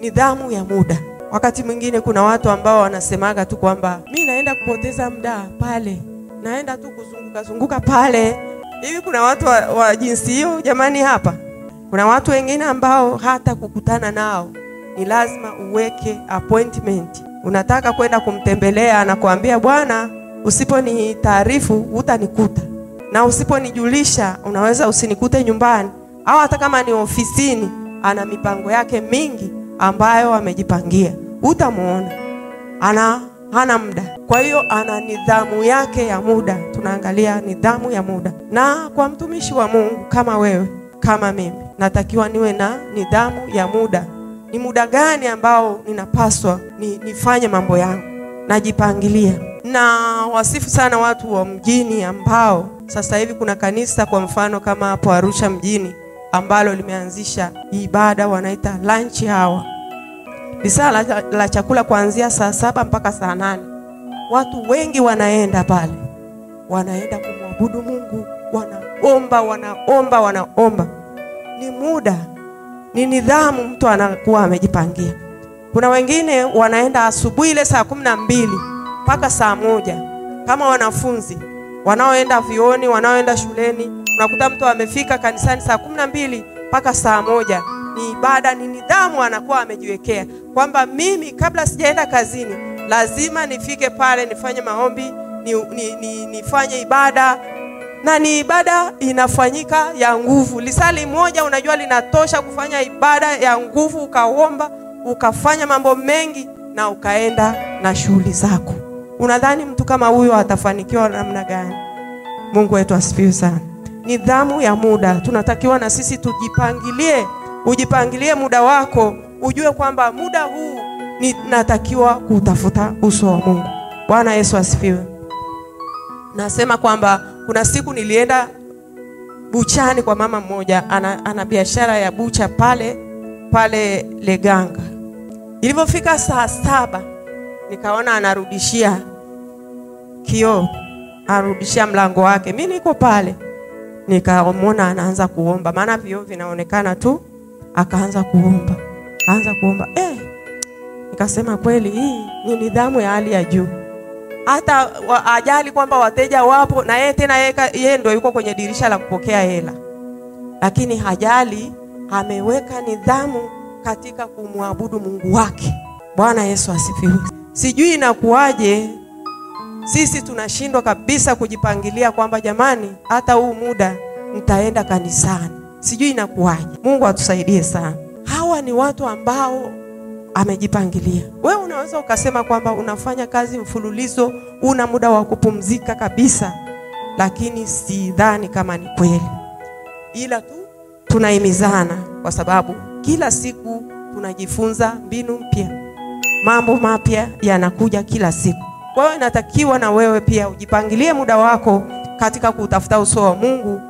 nidhamu ya muda. Wakati mwingine kuna watu ambao wanasemaga tu kwamba mimi naenda kupoteza muda pale, naenda tu kuzunguka pale. Hivi kuna watu wa jinsi hiyo jamani hapa? Kuna watu wengine ambao hata kukutana nao ni lazima uweke appointment. Unataka kwenda kumtembelea, anakuambia bwana, usiponitaarifu utanikuta, na usiponijulisha unaweza usinikute nyumbani, au hata kama ni ofisini ana mipango yake mingi ambayo amejipangia, utamuona hana muda. Kwa hiyo ana nidhamu yake ya muda. Tunaangalia nidhamu ya muda. Na kwa mtumishi wa Mungu kama wewe, kama mimi, natakiwa niwe na nidhamu ya muda. Ni muda gani ambao ninapaswa nifanye mambo yangu, najipangilia. Na wasifu sana watu wa mjini ambao sasa hivi kuna kanisa kwa mfano kama hapo Arusha mjini ambalo limeanzisha ibada wanaita lunch hour. Lisaa la chakula kuanzia saa 7 mpaka saa 8. Watu wengi wanaenda pale, wanaenda kumwabudu Mungu, wanaomba. Ni muda, ni nidhamu mtu anakuwa amejipangia. Kuna wengine wanaenda asubuhi ile saa 12 mpaka saa 1. Kama wanafunzi wanaoenda vioni, wanaoenda shuleni, unakuta mtu amefika kanisani saa 12 mpaka saa 1. Ni ibada, ni nidhamu anakuwa amejiwekea kwamba mimi kabla sijaenda kazini lazima nifike pale nifanye maombi, nifanye ibada. Na ni ibada inafanyika ya nguvu. Lisali moja unajua linatosha kufanya ibada ya nguvu, ukaomba, ukafanya mambo mengi na ukaenda na shughuli zako. Unadhani mtu kama huyo atafanikiwa namna gani? Mungu wetu asifiwe sana. Nidhamu ya muda. Tunatakiwa na sisi tujipangilie. Ujipangilie muda wako, ujue kwamba muda huu natakiwa kutafuta uso wa Mungu. Bwana Yesu asifiwe. Nasema kwamba kuna siku nilienda buchani kwa mama mmoja, ana biashara ya bucha pale Leganga. Ilipofika saa 7 nikaona anarudishia kioo, arudishia mlango wake. Mimi niko pale, nikaona anaanza kuomba, maana vioo vinaonekana tu. Akaanza kuomba. Nikasema kweli hii ni nidhamu ya hali ya juu. Hata ajali kwamba wateja wapo na yeye ndio yuko kwenye dirisha la kupokea hela, lakini hajali, ameweka nidhamu katika kumwabudu Mungu wake. Bwana Yesu asifiwe. Sijui inakuaje sisi tunashindwa kabisa kujipangilia kwamba jamani, hata huu muda nitaenda kanisani. Sijui inakuaje. Mungu atusaidie sana. Hawa ni watu ambao amejipangilia. Wewe unaweza ukasema kwamba unafanya kazi mfululizo, una muda wa kupumzika kabisa, lakini sidhani kama ni kweli. Ila tu tunahimizana kwa sababu kila siku tunajifunza mbinu mpya. Mambo mapya yanakuja kila siku. Kwa hiyo inatakiwa na wewe pia ujipangilie muda wako katika kutafuta uso wa Mungu.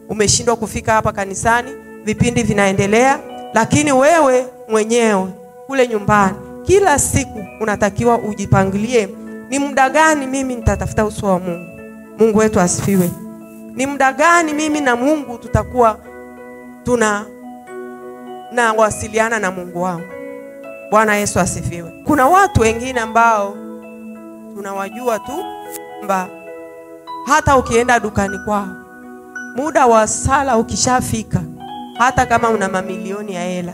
Umeshindwa kufika hapa kanisani, vipindi vinaendelea, lakini wewe mwenyewe kule nyumbani kila siku unatakiwa ujipangilie, ni muda gani mimi nitatafuta uso wa Mungu. Mungu wetu asifiwe. Ni muda gani mimi na Mungu tutakuwa wasiliana na Mungu wangu. Bwana Yesu asifiwe. Kuna watu wengine ambao tunawajua tu kwamba hata ukienda dukani kwao, muda wa sala ukishafika, hata kama una mamilioni ya hela,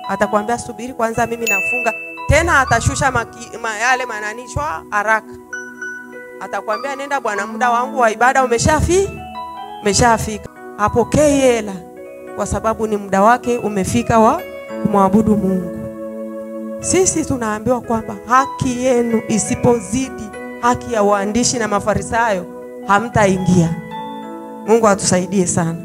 atakwambia subiri kwanza mimi nafunga. Tena atashusha yale mananishwa haraka. Atakwambia nenda bwana, muda wangu wa ibada umeshafika. Apokee hela kwa sababu ni muda wake umefika wa kumwabudu Mungu. Sisi tunaambiwa kwamba haki yenu isipozidi haki ya waandishi na Mafarisayo hamtaingia. Mungu atusaidie sana.